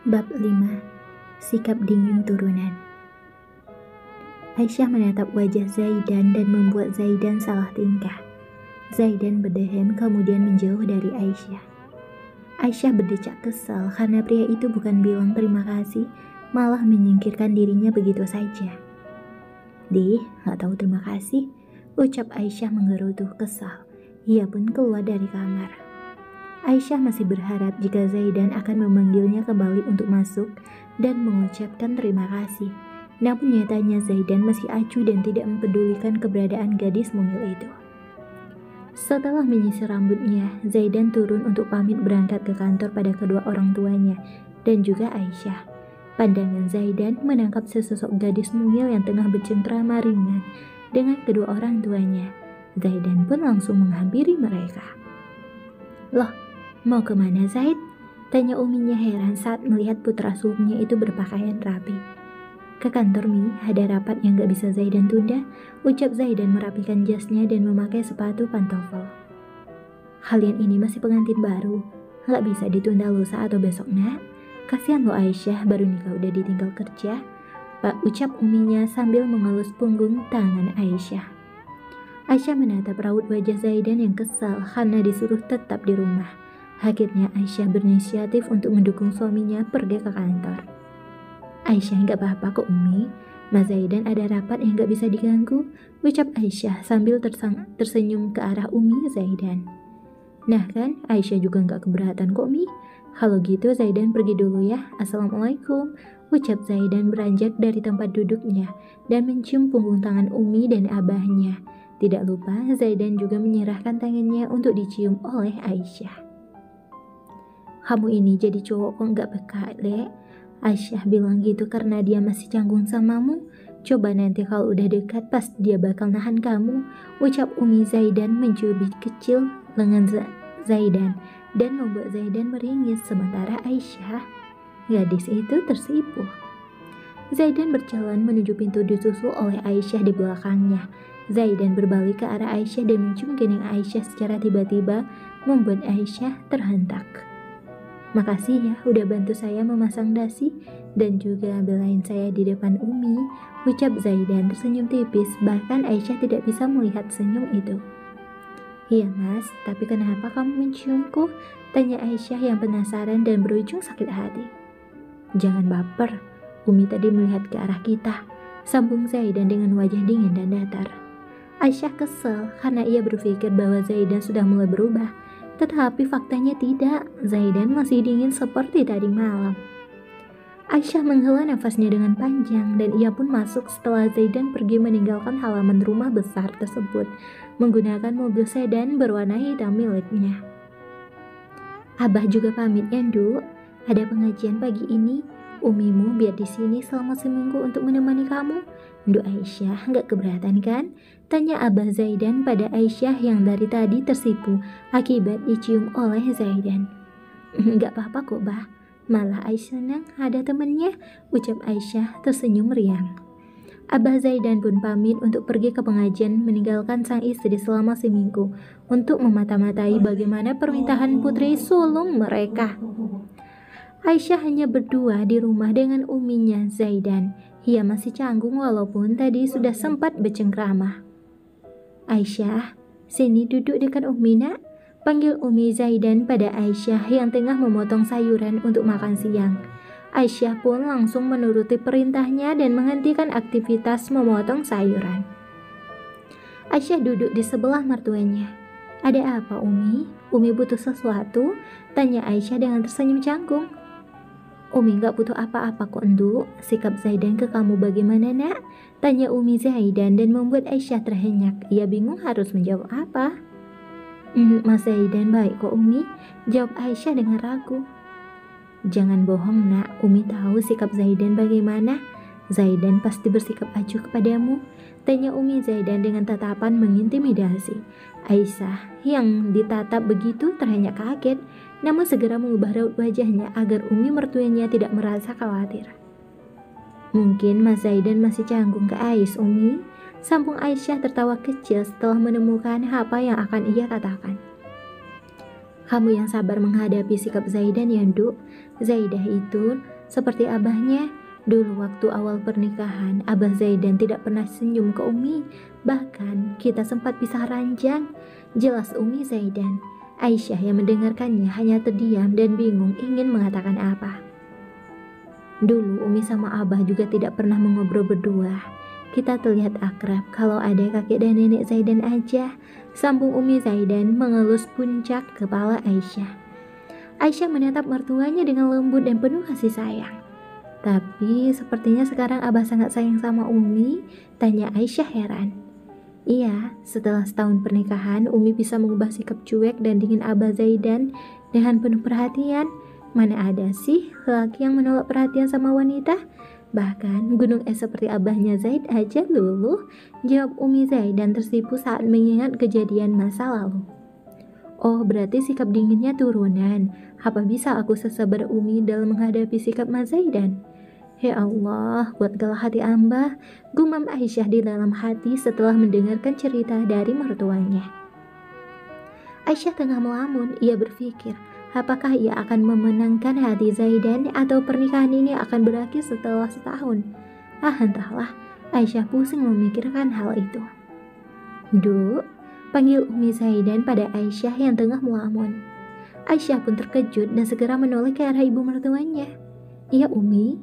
Bab 5. Sikap dingin turunan. Aisyah menatap wajah Zaidan dan membuat Zaidan salah tingkah. Zaidan berdehem kemudian menjauh dari Aisyah. Aisyah berdecak kesal karena pria itu bukan bilang terima kasih, malah menyingkirkan dirinya begitu saja. Gak tahu terima kasih, ucap Aisyah menggerutu kesal. Ia pun keluar dari kamar. Aisyah masih berharap jika Zaidan akan memanggilnya kembali untuk masuk dan mengucapkan terima kasih. Namun nyatanya Zaidan masih acuh dan tidak mempedulikan keberadaan gadis mungil itu. Setelah menyisir rambutnya, Zaidan turun untuk pamit berangkat ke kantor pada kedua orang tuanya dan juga Aisyah. Pandangan Zaidan menangkap sesosok gadis mungil yang tengah bercengkrama ringan dengan kedua orang tuanya. Zaidan pun langsung menghampiri mereka. "Loh, mau kemana Zaid?" tanya uminya heran saat melihat putra sulungnya itu berpakaian rapi. "Ke kantor Mi, ada rapat yang gak bisa Zaidan tunda," ucap Zaidan merapikan jasnya dan memakai sepatu pantofel. "Kalian ini masih pengantin baru, gak bisa ditunda lusa atau besok nak. Kasihan lo Aisyah, baru nikah udah ditinggal kerja," Pak ucap uminya sambil mengelus punggung tangan Aisyah. Aisyah menatap raut wajah Zaidan yang kesal karena disuruh tetap di rumah. Akhirnya Aisyah berinisiatif untuk mendukung suaminya pergi ke kantor. "Aisyah gak apa-apa kok Umi, Mas Zaidan ada rapat yang gak bisa diganggu," ucap Aisyah sambil tersenyum ke arah Umi Zaidan. "Nah kan, Aisyah juga gak keberatan kok Mi. Kalau gitu Zaidan pergi dulu ya, Assalamualaikum," ucap Zaidan beranjak dari tempat duduknya dan mencium punggung tangan Umi dan abahnya. Tidak lupa Zaidan juga menyerahkan tangannya untuk dicium oleh Aisyah. "Kamu ini jadi cowok kok gak peka, Dek? Aisyah bilang gitu karena dia masih canggung samamu. Coba nanti kalau udah dekat pas dia bakal nahan kamu," ucap Umi Zaidan mencubit kecil lengan Zaidan dan membuat Zaidan meringis sementara Aisyah, gadis itu tersipu. Zaidan berjalan menuju pintu disusul oleh Aisyah di belakangnya. Zaidan berbalik ke arah Aisyah dan mencium kening Aisyah secara tiba-tiba membuat Aisyah terhentak. "Makasih ya udah bantu saya memasang dasi dan juga belain saya di depan Umi," ucap Zaidan tersenyum tipis, bahkan Aisyah tidak bisa melihat senyum itu. "Iya Mas, tapi kenapa kamu menciumku?" tanya Aisyah yang penasaran dan berujung sakit hati. "Jangan baper, Umi tadi melihat ke arah kita," sambung Zaidan dengan wajah dingin dan datar. Aisyah kesal karena ia berpikir bahwa Zaidan sudah mulai berubah. Tetapi faktanya tidak, Zaidan masih dingin seperti tadi malam. Aisyah menghela nafasnya dengan panjang dan ia pun masuk setelah Zaidan pergi meninggalkan halaman rumah besar tersebut menggunakan mobil sedan berwarna hitam miliknya. "Abah juga pamit ya, Nduk. Ada pengajian pagi ini. Umimu biar di sini selama seminggu untuk menemani kamu. Nduk Aisyah gak keberatan kan?" tanya Abah Zaidan pada Aisyah yang dari tadi tersipu akibat dicium oleh Zaidan. "Gak apa-apa kok Bah, malah Aisyah senang ada temennya," ucap Aisyah tersenyum riang. Abah Zaidan pun pamit untuk pergi ke pengajian meninggalkan sang istri selama seminggu untuk memata-matai bagaimana permintaan putri sulung mereka. Aisyah hanya berdua di rumah dengan uminya Zaidan. Ia masih canggung walaupun tadi sudah sempat bercengkrama. "Aisyah, sini duduk dekat Umi nak," panggil Umi Zaidan pada Aisyah yang tengah memotong sayuran untuk makan siang. Aisyah pun langsung menuruti perintahnya dan menghentikan aktivitas memotong sayuran. Aisyah duduk di sebelah mertuanya. "Ada apa Umi? Umi butuh sesuatu?" tanya Aisyah dengan tersenyum canggung. "Umi gak butuh apa-apa kok Nduk. Sikap Zaidan ke kamu bagaimana nak?" tanya Umi Zaidan dan membuat Aisyah terhenyak. Ia bingung harus menjawab apa. "Mas Zaidan baik kok Umi," jawab Aisyah dengan ragu. "Jangan bohong nak, Umi tahu sikap Zaidan bagaimana. Zaidan pasti bersikap acuh kepadamu," tanya Umi Zaidan dengan tatapan mengintimidasi. Aisyah yang ditatap begitu terhenyak kaget, namun segera mengubah raut wajahnya agar Umi mertuanya tidak merasa khawatir. "Mungkin Mas Zaidan masih canggung ke Ais Umi," sambung Aisyah tertawa kecil setelah menemukan apa yang akan ia katakan. "Kamu yang sabar menghadapi sikap Zaidan ya Nduk. Zaidah itu Seperti abahnya, dulu waktu awal pernikahan, Abah Zaidan tidak pernah senyum ke Umi. Bahkan kita sempat pisah ranjang. Jelas Umi Zaidan. Aisyah yang mendengarkannya hanya terdiam dan bingung ingin mengatakan apa. Dulu Umi sama Abah juga tidak pernah mengobrol berdua. Kita terlihat akrab kalau ada kakek dan nenek Zaidan aja, sambung Umi Zaidan mengelus puncak kepala Aisyah. Aisyah menatap mertuanya dengan lembut dan penuh kasih sayang. Tapi sepertinya sekarang Abah sangat sayang sama Umi, tanya Aisyah heran. Iya, setelah setahun pernikahan, Umi bisa mengubah sikap cuek dan dingin Abah Zaidan dengan penuh perhatian. Mana ada sih laki yang menolak perhatian sama wanita? Bahkan gunung es seperti abahnya Zaid aja luluh, jawab Umi Zaidan tersipu saat mengingat kejadian masa lalu. Oh, berarti sikap dinginnya turunan. Apa bisa aku sesabar Umi dalam menghadapi sikap Mas Zaidan? Ya Allah, kuatkanlah hati Amba, gumam Aisyah di dalam hati setelah mendengarkan cerita dari mertuanya. Aisyah tengah melamun, ia berpikir, apakah ia akan memenangkan hati Zaidan atau pernikahan ini akan berakhir setelah setahun? Entahlah, Aisyah pusing memikirkan hal itu. Duk, panggil Umi Zaidan pada Aisyah yang tengah melamun. Aisyah pun terkejut dan segera menoleh ke arah ibu mertuanya. Iya Umi,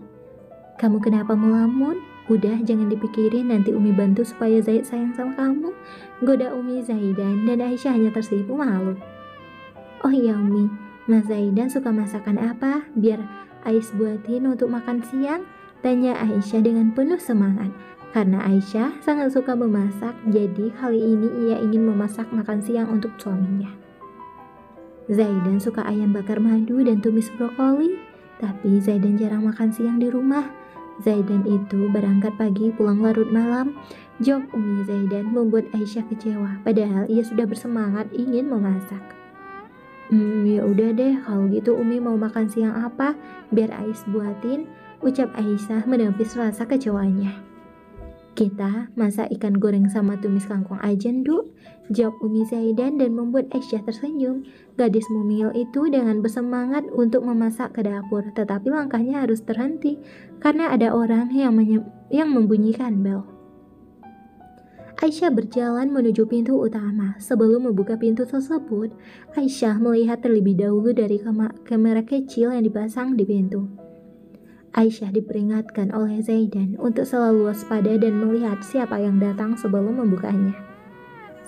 kamu kenapa melamun? Udah jangan dipikirin, nanti Umi bantu supaya Zaid sayang sama kamu, goda Umi Zaidan, dan Aisyah hanya tersipu malu. Oh iya Umi, Mas Zaidan suka masakan apa? Biar Ais buatin untuk makan siang, tanya Aisyah dengan penuh semangat. Karena Aisyah sangat suka memasak, jadi kali ini ia ingin memasak makan siang untuk suaminya. Zaidan suka ayam bakar madu dan tumis brokoli, tapi Zaidan jarang makan siang di rumah. Zaidan itu berangkat pagi pulang larut malam, jawab Umi Zaidan membuat Aisyah kecewa, padahal ia sudah bersemangat ingin memasak. Ya udah deh, kalau gitu Umi mau makan siang apa? Biar Ais buatin, ucap Aisyah menepis rasa kecewanya. Kita masak ikan goreng sama tumis kangkung aja, Nduk, jawab Umi Zaidan dan membuat Aisyah tersenyum. Gadis mumil itu dengan bersemangat untuk memasak ke dapur, tetapi langkahnya harus terhenti karena ada orang yang membunyikan bel. Aisyah berjalan menuju pintu utama. Sebelum membuka pintu tersebut, Aisyah melihat terlebih dahulu dari kamera kecil yang dipasang di pintu. Aisyah diperingatkan oleh Zaidan untuk selalu waspada dan melihat siapa yang datang sebelum membukanya.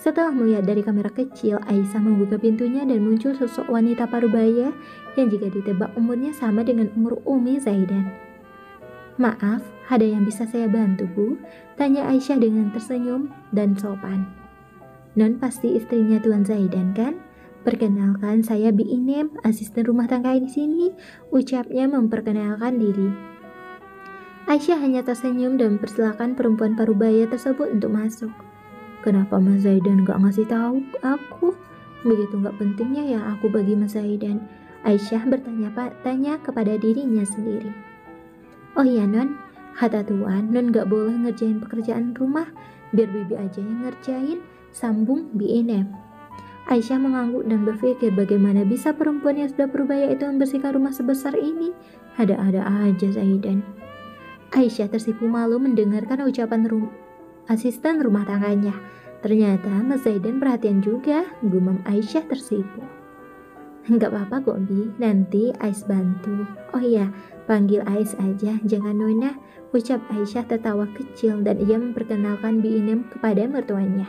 Setelah melihat dari kamera kecil, Aisyah membuka pintunya dan muncul sosok wanita parubaya yang jika ditebak umurnya sama dengan umur Umi Zaidan. Maaf, ada yang bisa saya bantu, Bu? Tanya Aisyah dengan tersenyum dan sopan. Non pasti istrinya Tuan Zaidan kan? Perkenalkan, saya Bi Inem, asisten rumah tangga di sini, ucapnya memperkenalkan diri. Aisyah hanya tersenyum dan mempersilahkan perempuan parubaya tersebut untuk masuk. Kenapa Mas Zaidan gak ngasih tahu aku? Begitu gak pentingnya ya aku bagi Mas Zaidan? Aisyah bertanya kepada dirinya sendiri. Oh iya Non, kata Tuan, Non gak boleh ngerjain pekerjaan rumah, biar Bibi aja yang ngerjain, sambung Bi Inem. Aisyah mengangguk dan berpikir bagaimana bisa perempuan yang sudah berubaya itu membersihkan rumah sebesar ini. Ada-ada aja Zaidan. Aisyah tersipu malu mendengarkan ucapan asisten rumah tangganya. Ternyata Mas Zaidan perhatian juga, gumam Aisyah tersipu. Enggak apa-apa kok Bi, nanti Ais bantu. Oh iya, panggil Ais aja, jangan Nona, ucap Aisyah tertawa kecil dan ia memperkenalkan Bi Inem kepada mertuanya.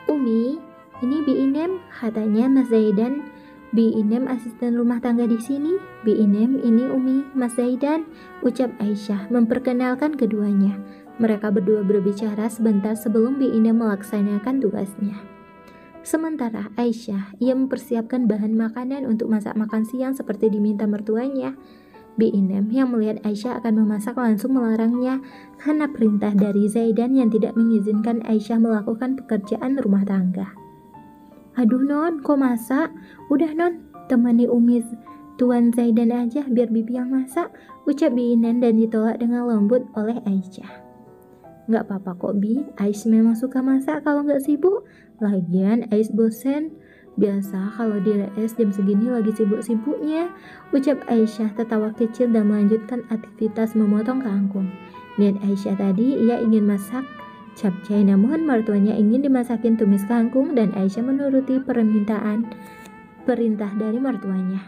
Umi, ini Bi Inem, katanya Mas Zaidan. Bi Inem asisten rumah tangga di sini. Bi Inem, ini Umi, Mas Zaidan, ucap Aisyah memperkenalkan keduanya. Mereka berdua berbicara sebentar sebelum Bi Inem melaksanakan tugasnya. Sementara Aisyah, ia mempersiapkan bahan makanan untuk masak makan siang seperti diminta mertuanya. Bi Inem yang melihat Aisyah akan memasak langsung melarangnya karena perintah dari Zaidan yang tidak mengizinkan Aisyah melakukan pekerjaan rumah tangga. Aduh Non, kok masak? Udah Non, temani Umi Tuan Zaidan aja biar Bibi yang masak, ucap Bi Inem dan ditolak dengan lembut oleh Aisyah. Gak apa-apa kok Bi, Ais memang suka masak kalau gak sibuk. Lagian Ais bosen Biasa kalau di RS jam segini lagi sibuk-sibuknya, ucap Aisyah tertawa kecil dan melanjutkan aktivitas memotong kangkung. Niat Aisyah tadi, ia ingin masak capcay, namun mertuanya ingin dimasakin tumis kangkung dan Aisyah menuruti perintah dari mertuanya.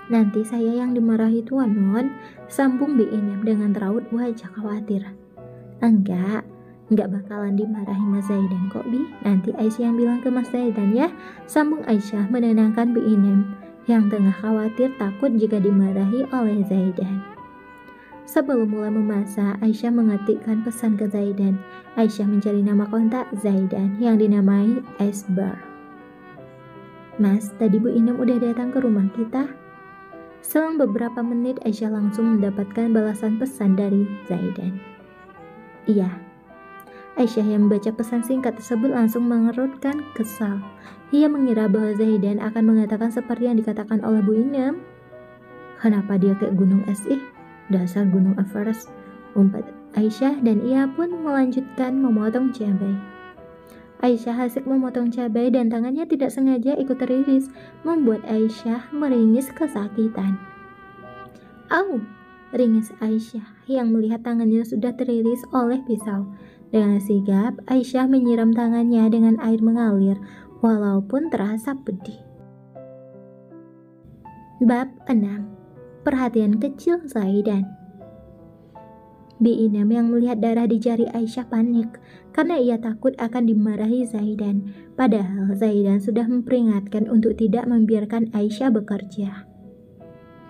Nanti saya yang dimarahi Tuan Non, sambung Bi Inem dengan raut wajah khawatir. Enggak bakalan dimarahi Mas Zaidan kok Bi, nanti Aisyah yang bilang ke Mas Zaidan ya, sambung Aisyah menenangkan Bi Inem yang tengah khawatir takut jika dimarahi oleh Zaidan. Sebelum mulai memasak, Aisyah mengetikkan pesan ke Zaidan. Aisyah mencari nama kontak Zaidan yang dinamai Esbar. Mas, tadi Bu Inem udah datang ke rumah kita. Selang beberapa menit, Aisyah langsung mendapatkan balasan pesan dari Zaidan. Iya. Aisyah yang membaca pesan singkat tersebut langsung mengerutkan kesal. Ia mengira bahwa Zaidan akan mengatakan seperti yang dikatakan oleh Bu Inem. Kenapa dia kayak gunung es Dasar gunung Everest, umpat Aisyah dan ia pun melanjutkan memotong cabai. Aisyah asik memotong cabai dan tangannya tidak sengaja ikut teriris, membuat Aisyah meringis kesakitan. Au! Ringis Aisyah yang melihat tangannya sudah teriris oleh pisau. Dengan sigap, Aisyah menyiram tangannya dengan air mengalir, walaupun terasa pedih. Bab 6. Perhatian kecil Zaidan. Bi Inem yang melihat darah di jari Aisyah panik karena ia takut akan dimarahi Zaidan. Padahal Zaidan sudah memperingatkan untuk tidak membiarkan Aisyah bekerja.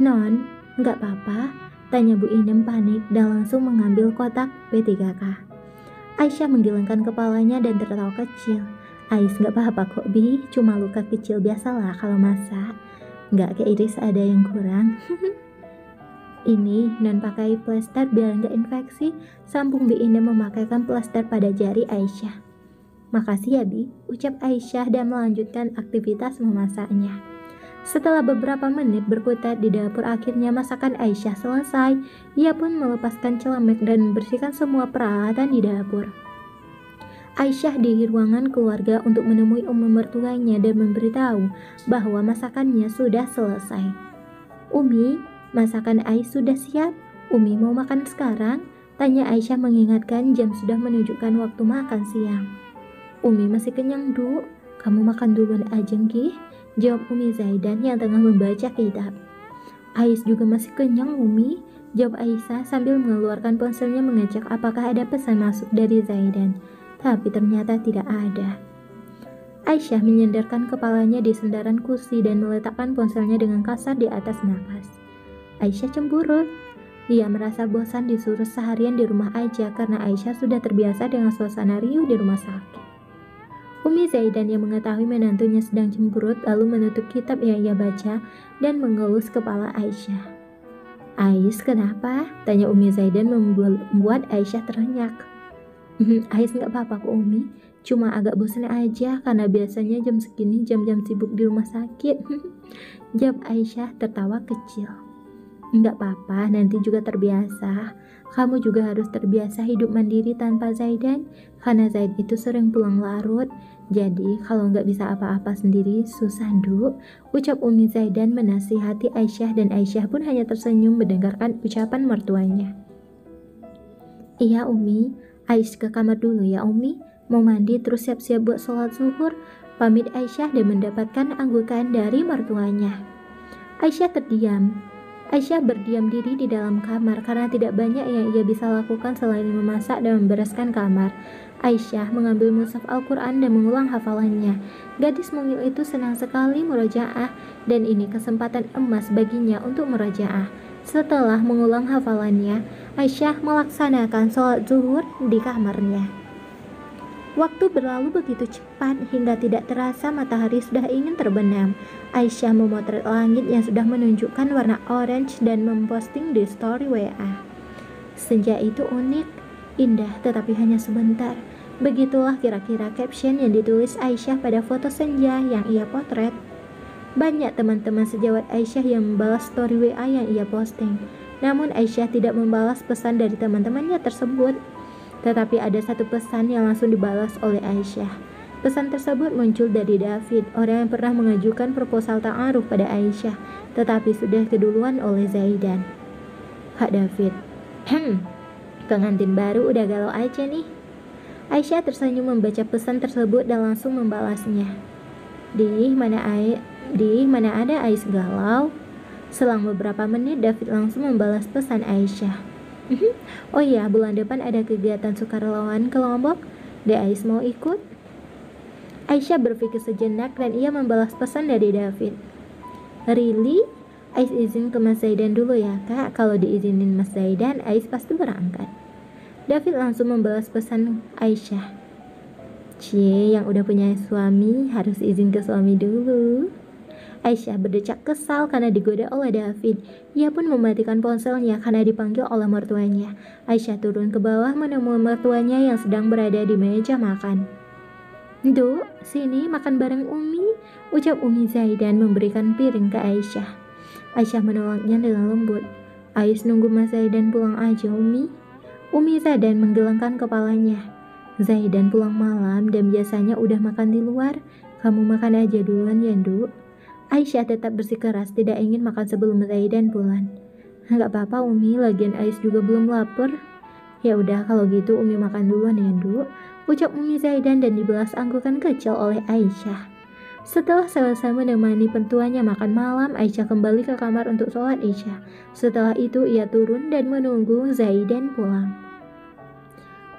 Non, nggak apa-apa? Tanya Bu Inem panik dan langsung mengambil kotak P3K. Aisyah menggelengkan kepalanya dan tertawa kecil. Ais, nggak apa-apa kok Bi, cuma luka kecil biasalah kalau masak. Nggak keiris ada yang kurang. Ini non pakai plester biar nggak infeksi, sambung Bi Inem memakaikan plester pada jari Aisyah. Makasih ya Bi, ucap Aisyah dan melanjutkan aktivitas memasaknya. Setelah beberapa menit berkutat di dapur, akhirnya masakan Aisyah selesai. Ia pun melepaskan celemek dan membersihkan semua peralatan di dapur. Aisyah di ruangan keluarga untuk menemui mertuanya dan memberitahu bahwa masakannya sudah selesai. Umi, masakan Ais sudah siap. Umi mau makan sekarang? Tanya Aisyah mengingatkan jam sudah menunjukkan waktu makan siang. Umi masih kenyang, Duk. Kamu makan duluan aja, Nggih, jawab Umi Zaidan yang tengah membaca kitab. Ais juga masih kenyang, Umi, jawab Aisyah sambil mengeluarkan ponselnya mengecek apakah ada pesan masuk dari Zaidan. Tapi ternyata tidak ada. Aisyah menyandarkan kepalanya di sandaran kursi dan meletakkan ponselnya dengan kasar di atas napas. Aisyah cemburu. Ia merasa bosan disuruh seharian di rumah aja karena Aisyah sudah terbiasa dengan suasana riuh di rumah sakit. Umi Zaidan yang mengetahui menantunya sedang cemberut lalu menutup kitab yang ia baca dan mengelus kepala Aisyah. Ais, kenapa? Tanya Umi Zaidan membuat Aisyah terenyak. Ais nggak apa-apa kok Umi, cuma agak bosan aja karena biasanya jam segini jam-jam sibuk di rumah sakit. Jawab Aisyah tertawa kecil. Nggak apa-apa, nanti juga terbiasa. Kamu juga harus terbiasa hidup mandiri tanpa Zaidan, karena Zaid itu sering pulang larut. Jadi kalau nggak bisa apa-apa sendiri susah, Duk, ucap Umi Zaidan menasihati Aisyah dan Aisyah pun hanya tersenyum mendengarkan ucapan mertuanya. Iya Umi, Ais ke kamar dulu ya Umi, mau mandi terus siap-siap buat sholat zuhur, pamit Aisyah dan mendapatkan anggukan dari mertuanya. Aisyah terdiam. Aisyah berdiam diri di dalam kamar karena tidak banyak yang ia bisa lakukan selain memasak dan membereskan kamar. Aisyah mengambil mushaf Al-Quran dan mengulang hafalannya. Gadis mungil itu senang sekali murojaah dan ini kesempatan emas baginya untuk murojaah. Setelah mengulang hafalannya, Aisyah melaksanakan sholat zuhur di kamarnya. Waktu berlalu begitu cepat hingga tidak terasa matahari sudah ingin terbenam. Aisyah memotret langit yang sudah menunjukkan warna orange dan memposting di story WA. Senja itu unik, indah tetapi hanya sebentar. Begitulah kira-kira caption yang ditulis Aisyah pada foto senja yang ia potret. Banyak teman-teman sejawat Aisyah yang membalas story WA yang ia posting. Namun Aisyah tidak membalas pesan dari teman-temannya tersebut. Tetapi ada satu pesan yang langsung dibalas oleh Aisyah. Pesan tersebut muncul dari David, orang yang pernah mengajukan proposal ta'aruf pada Aisyah, tetapi sudah keduluan oleh Zaidan. Kak David, pengantin baru udah galau aja nih. Aisyah tersenyum membaca pesan tersebut dan langsung membalasnya. Mana ada Ais galau? Selang beberapa menit, David langsung membalas pesan Aisyah. Oh iya, bulan depan ada kegiatan sukarelawan ke Lombok. Ais mau ikut? Aisyah berpikir sejenak dan ia membalas pesan dari David. Really? Ais izin ke Mas Zaidan dulu ya kak. Kalau diizinin Mas Zaidan, Ais pasti berangkat. David langsung membalas pesan Aisyah. Cie, yang udah punya suami harus izin ke suami dulu. Aisyah berdecak kesal karena digoda oleh David. Ia pun mematikan ponselnya karena dipanggil oleh mertuanya. Aisyah turun ke bawah menemui mertuanya yang sedang berada di meja makan. Duk, sini makan bareng Umi, ucap Umi Zaidan memberikan piring ke Aisyah. Aisyah menolaknya dengan lembut. Ais nunggu Mas Zaidan pulang aja, Umi. Umi Zaidan menggelengkan kepalanya. Zaidan pulang malam dan biasanya udah makan di luar. Kamu makan aja duluan ya, Duk. Aisyah tetap bersikeras tidak ingin makan sebelum Zaidan pulang. Enggak apa-apa Umi, lagian Ais juga belum lapar. Ya udah kalau gitu Umi makan duluan ya, Duk, ucap Umi Zaidan dan dibalas anggukan kecil oleh Aisyah. Setelah selesai menemani pentuanya makan malam, Aisyah kembali ke kamar untuk sholat Isya. Setelah itu ia turun dan menunggu Zaidan pulang.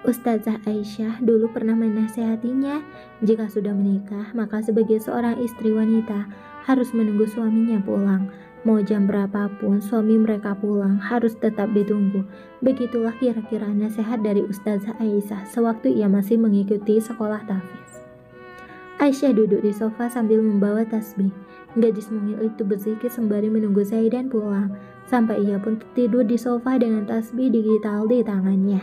Ustazah Aisyah dulu pernah menasihatinya, jika sudah menikah, maka sebagai seorang istri wanita harus menunggu suaminya pulang. Mau jam berapapun suami mereka pulang, harus tetap ditunggu. Begitulah kira-kira nasihat dari Ustazah Aisyah sewaktu ia masih mengikuti sekolah tahfiz. Aisyah duduk di sofa sambil membawa tasbih. Gadis mungil itu berzikir sembari menunggu Zaidan pulang, sampai ia pun tidur di sofa dengan tasbih digital di tangannya.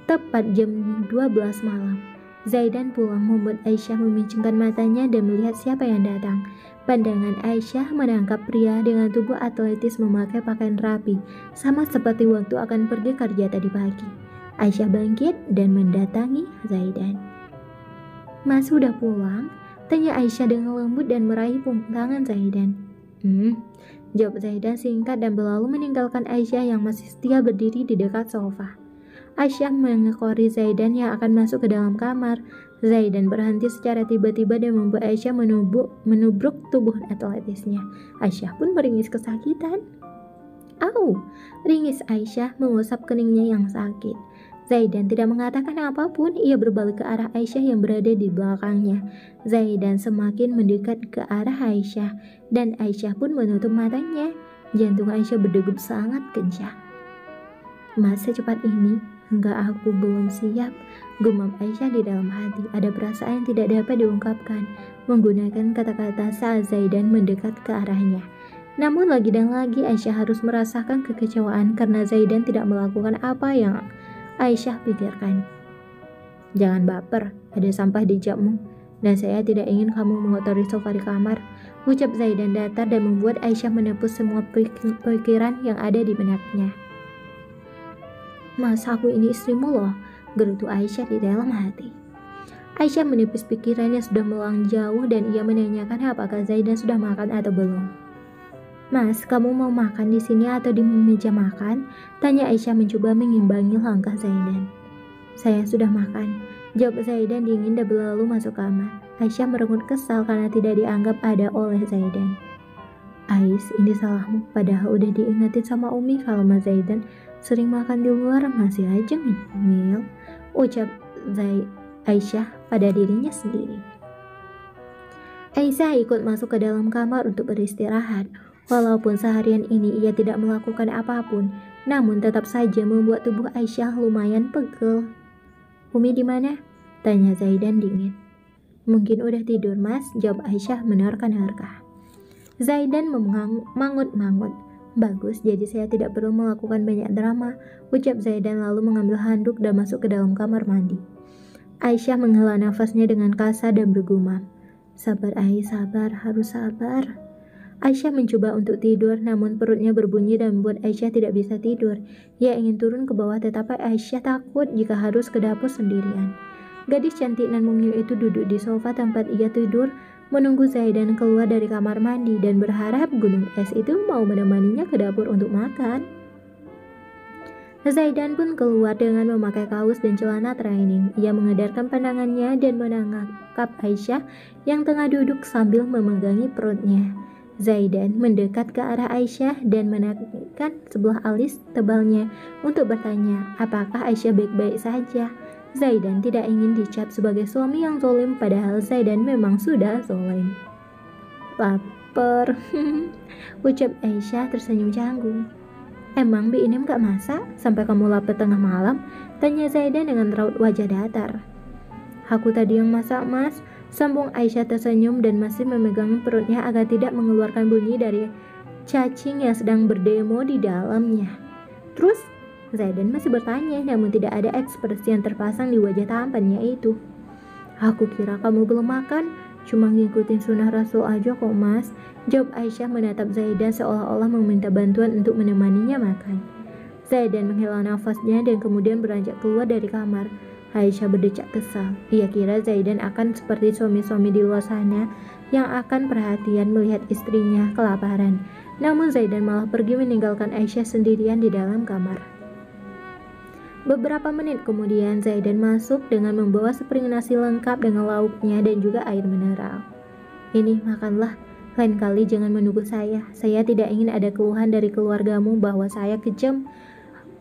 Tepat jam 12 malam, Zaidan pulang membuat Aisyah memicingkan matanya dan melihat siapa yang datang. Pandangan Aisyah menangkap pria dengan tubuh atletis memakai pakaian rapi, sama seperti waktu akan pergi kerja tadi pagi. Aisyah bangkit dan mendatangi Zaidan. Mas sudah pulang? Tanya Aisyah dengan lembut dan meraih punggung tangan Zaidan. Jawab Zaidan singkat dan berlalu meninggalkan Aisyah yang masih setia berdiri di dekat sofa. Aisyah mengekori Zaidan yang akan masuk ke dalam kamar. Zaidan berhenti secara tiba-tiba dan membuat Aisyah menubruk tubuh atletisnya. Aisyah pun meringis kesakitan. Au! Ringis Aisyah mengusap keningnya yang sakit. Zaidan tidak mengatakan apapun, ia berbalik ke arah Aisyah yang berada di belakangnya. Zaidan semakin mendekat ke arah Aisyah, dan Aisyah pun menutup matanya. Jantung Aisyah berdegup sangat kencang. Mas, secepat ini? Enggak, aku belum siap, gumam Aisyah di dalam hati. Ada perasaan yang tidak dapat diungkapkan. Menggunakan kata-kata saat Zaidan mendekat ke arahnya. Namun lagi dan lagi Aisyah harus merasakan kekecewaan karena Zaidan tidak melakukan apa yang Aisyah pikirkan. Jangan baper, ada sampah di japmu, dan saya tidak ingin kamu mengotori sofa di kamar, ucap Zaidan datar dan membuat Aisyah menepus semua pikiran yang ada di benaknya. Mas, aku ini istrimu loh, gerutu Aisyah di dalam hati. Aisyah menepis pikirannya sudah melang jauh dan ia menanyakan apakah Zaidan sudah makan atau belum. Mas, kamu mau makan di sini atau di meja makan? Tanya Aisyah mencoba mengimbangi langkah Zaidan. Saya sudah makan, jawab Zaidan dingin dan berlalu masuk kamar. Aisyah merengut kesal karena tidak dianggap ada oleh Zaidan. Ais, ini salahmu, padahal udah diingetin sama Umi kalau Mas Zaidan sering makan di luar, masih aja ngomel, ucap Aisyah pada dirinya sendiri. Aisyah ikut masuk ke dalam kamar untuk beristirahat. Walaupun seharian ini ia tidak melakukan apapun, namun tetap saja membuat tubuh Aisyah lumayan pegel. Umi di mana? Tanya Zaidan dingin. Mungkin udah tidur mas, jawab Aisyah menerka-nerka. Zaidan mangut-mangut. Bagus, jadi saya tidak perlu melakukan banyak drama, ucap Zaidan lalu mengambil handuk dan masuk ke dalam kamar mandi. Aisyah menghela nafasnya dengan kasar dan bergumam. Sabar Aisyah, sabar, harus sabar. Aisyah mencoba untuk tidur, namun perutnya berbunyi dan membuat Aisyah tidak bisa tidur. Ia ingin turun ke bawah tetapi Aisyah takut jika harus ke dapur sendirian. Gadis cantik nan mungil itu duduk di sofa tempat ia tidur, menunggu Zaidan keluar dari kamar mandi dan berharap gunung es itu mau menemaninya ke dapur untuk makan. Zaidan pun keluar dengan memakai kaos dan celana training. Ia mengedarkan pandangannya dan menangkap Aisyah yang tengah duduk sambil memegangi perutnya. Zaidan mendekat ke arah Aisyah dan menaikkan sebelah alis tebalnya untuk bertanya, apakah Aisyah baik-baik saja. Zaidan tidak ingin dicap sebagai suami yang zalim, padahal Zaidan memang sudah zalim. Laper, ucap Aisyah tersenyum canggung. Emang Bi Inem gak masak sampai kamu lapar tengah malam? Tanya Zaidan dengan raut wajah datar. Aku tadi yang masak, Mas. Sambung Aisyah tersenyum dan masih memegang perutnya agar tidak mengeluarkan bunyi dari cacing yang sedang berdemo di dalamnya. Terus Zaidan masih bertanya, namun tidak ada ekspresi yang terpasang di wajah tampannya itu. Aku kira kamu belum makan, cuma ngikutin sunnah Rasul aja kok, Mas. Jawab Aisyah menatap Zaidan seolah-olah meminta bantuan untuk menemaninya makan. Zaidan menghela nafasnya dan kemudian beranjak keluar dari kamar. Aisyah berdecak kesal. Ia kira Zaidan akan seperti suami-suami di luar sana yang akan perhatian melihat istrinya kelaparan. Namun Zaidan malah pergi meninggalkan Aisyah sendirian di dalam kamar. Beberapa menit kemudian Zaidan masuk dengan membawa sepiring nasi lengkap dengan lauknya dan juga air mineral. Ini makanlah, lain kali jangan menunggu saya tidak ingin ada keluhan dari keluargamu bahwa saya kejam,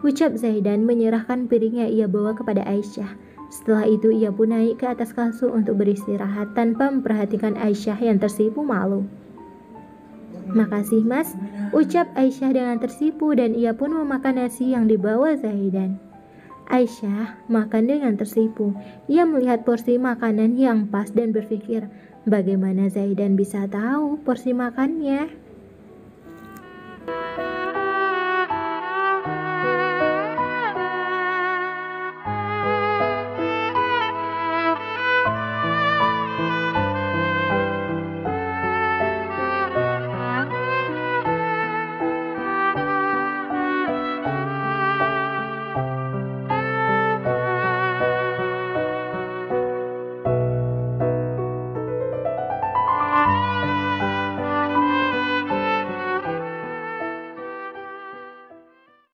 ucap Zaidan menyerahkan piring yang ia bawa kepada Aisyah. Setelah itu ia pun naik ke atas kasur untuk beristirahat tanpa memperhatikan Aisyah yang tersipu malu. Makasih Mas, ucap Aisyah dengan tersipu dan ia pun memakan nasi yang dibawa Zaidan. Aisyah makan dengan tersipu. Ia melihat porsi makanan yang pas dan berpikir, bagaimana Zaidan bisa tahu porsi makannya?